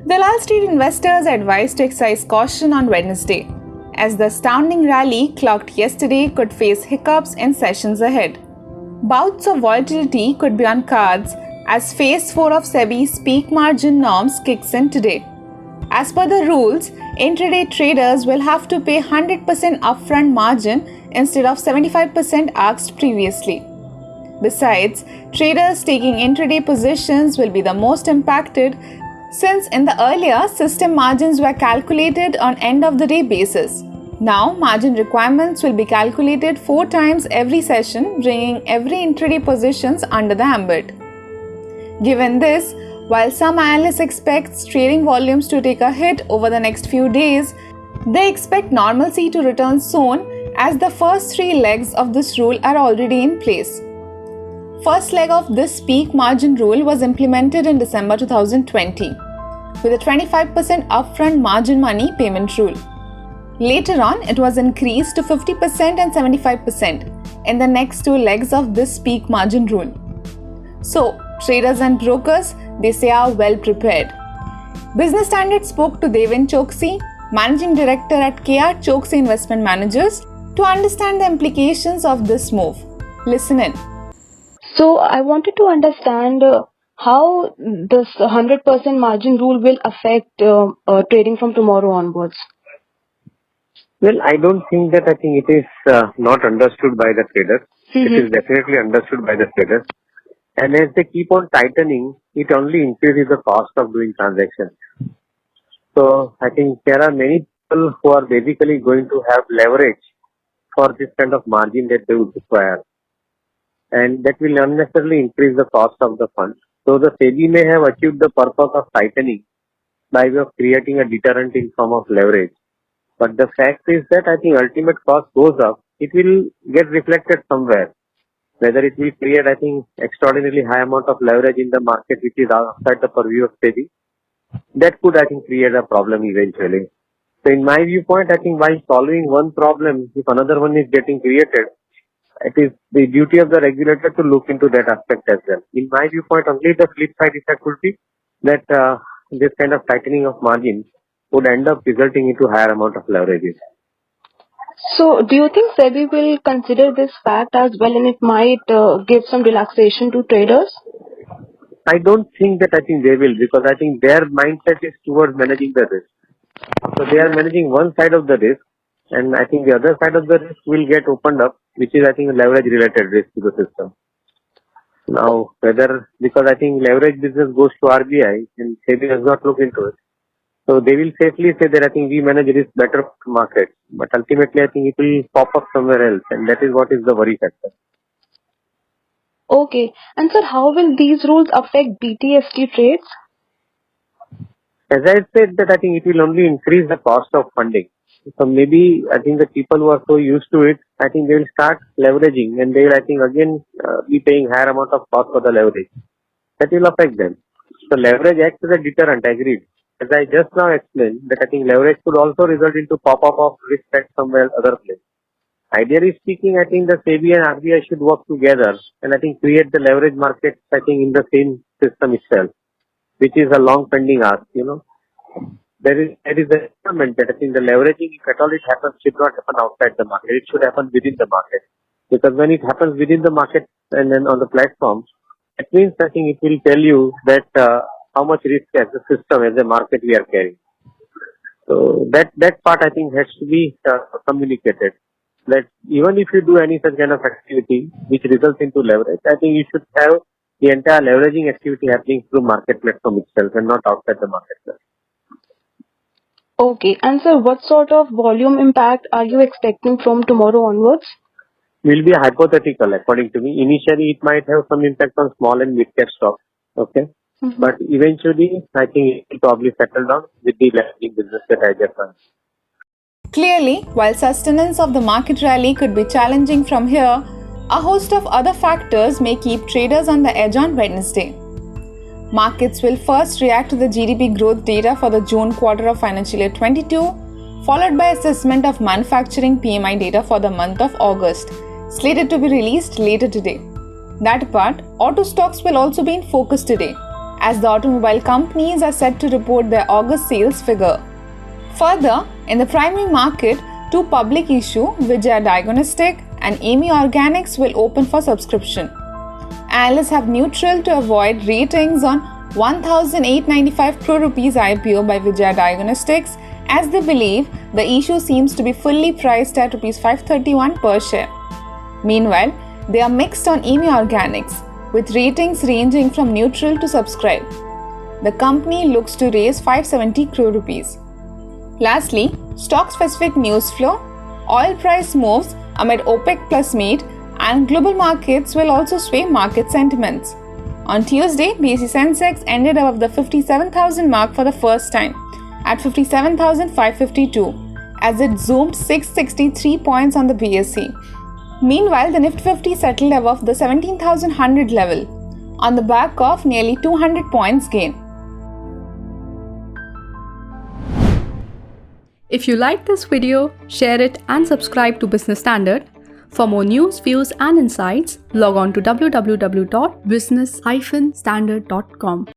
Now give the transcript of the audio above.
Dalal Street investors advised to exercise caution on Wednesday, as the astounding rally clocked yesterday could face hiccups in sessions ahead. Bouts of volatility could be on cards as Phase 4 of SEBI's peak margin norms kicks in today. As per the rules, intraday traders will have to pay 100% upfront margin instead of 75% asked previously. Besides, traders taking intraday positions will be the most impacted, since in the earlier system margins were calculated on end of the day basis. Now margin requirements will be calculated 4 times every session, bringing every intraday positions under the ambit. Given this, while some analysts expect trading volumes to take a hit over the next few days, they expect normalcy to return soon, as the first 3 legs of this rule are already in place. First leg of this peak margin rule was implemented in December 2020 with a 25% upfront margin money payment rule. Later on, it was increased to 50% and 75% in the next 2 legs of this peak margin rule. So, traders and brokers, they say, are well prepared. Business Standard spoke to Devin Choksi, Managing Director at KR Choksi Investment Managers, to understand the implications of this move. Listen in. So I wanted to understand how this 100% margin rule will affect trading from tomorrow onwards. Well, I don't think that. I think it is not understood by the traders. It is definitely understood by the traders. And as they keep on tightening, it only increases the cost of doing transactions. So I think there are many people who are basically going to have leverage for this kind of margin that they would require. And that will unnecessarily increase the cost of the fund. So the SEBI may have achieved the purpose of tightening by way of creating a deterrent in form of leverage. But the fact is that I think ultimate cost goes up, it will get reflected somewhere. Whether it will create, I think, extraordinarily high amount of leverage in the market, which is outside the purview of SEBI, that could, I think, create a problem eventually. So in my viewpoint, I think while solving one problem, if another one is getting created, it is the duty of the regulator to look into that aspect as well. In my viewpoint, only the flip side effect would be that this kind of tightening of margins would end up resulting into higher amount of leverages. So do you think SEBI will consider this fact as well, and it might give some relaxation to traders? I don't think that. I think they will, because I think their mindset is towards managing the risk. So they are managing one side of the risk, and I think the other side of the risk will get opened up, which is, I think, a leverage related risk to the system. Now, because I think leverage business goes to RBI and SEBI does not look into it. So they will safely say that I think we manage risk better for market. But ultimately, I think it will pop up somewhere else, and that is what is the worry factor. Okay. And sir, how will these rules affect BTST trades? As I said, that I think it will only increase the cost of funding. So maybe I think the people who are so used to it, I think they will start leveraging, and they will, I think, again be paying higher amount of cost for the leverage. That will affect them. So leverage acts as a deterrent, agreed. As I just now explained, that I think leverage could also result into pop-up of risk at somewhere other place. Ideally speaking, I think the SEBI and RBI should work together and I think create the leverage market, I think, in the same system itself, which is a long pending ask, There is a requirement that I think the leveraging, if at all it happens, should not happen outside the market. It should happen within the market. Because when it happens within the market and then on the platform, it means I think it will tell you that how much risk as a system, as a market we are carrying. So that part I think has to be communicated. That even if you do any such kind of activity which results into leverage, I think you should have the entire leveraging activity happening through market platform itself and not outside the market platform. Okay. And sir, what sort of volume impact are you expecting from tomorrow onwards? Will be hypothetical according to me. Initially, it might have some impact on small and mid-cap stocks. Okay. But eventually, I think it will probably settle down with the lending business that I just run. Clearly, while sustenance of the market rally could be challenging from here, a host of other factors may keep traders on the edge on Wednesday. Markets will first react to the GDP growth data for the June quarter of financial year 22, followed by assessment of manufacturing PMI data for the month of August, slated to be released later today. That apart, auto stocks will also be in focus today, as the automobile companies are set to report their August sales figure. Further, in the primary market, two public issue, Vijaya Diagnostic and Amy Organics, will open for subscription. Analysts have neutral to avoid ratings on 1,895 crore rupees IPO by Vijaya Diagnostics, as they believe the issue seems to be fully priced at rupees 531 per share. Meanwhile, they are mixed on Amy Organics, with ratings ranging from neutral to subscribe. The company looks to raise 570 crore rupees. Lastly, stock-specific news flow. Oil price moves amid OPEC Plus meet and global markets will also sway market sentiments. On Tuesday, BSE Sensex ended above the 57,000 mark for the first time at 57,552 as it zoomed 663 points on the BSE. Meanwhile, the Nifty 50 settled above the 17,100 level on the back of nearly 200 points gain. If you like this video, share it and subscribe to Business Standard. For more news, views and insights, log on to www.business-standard.com.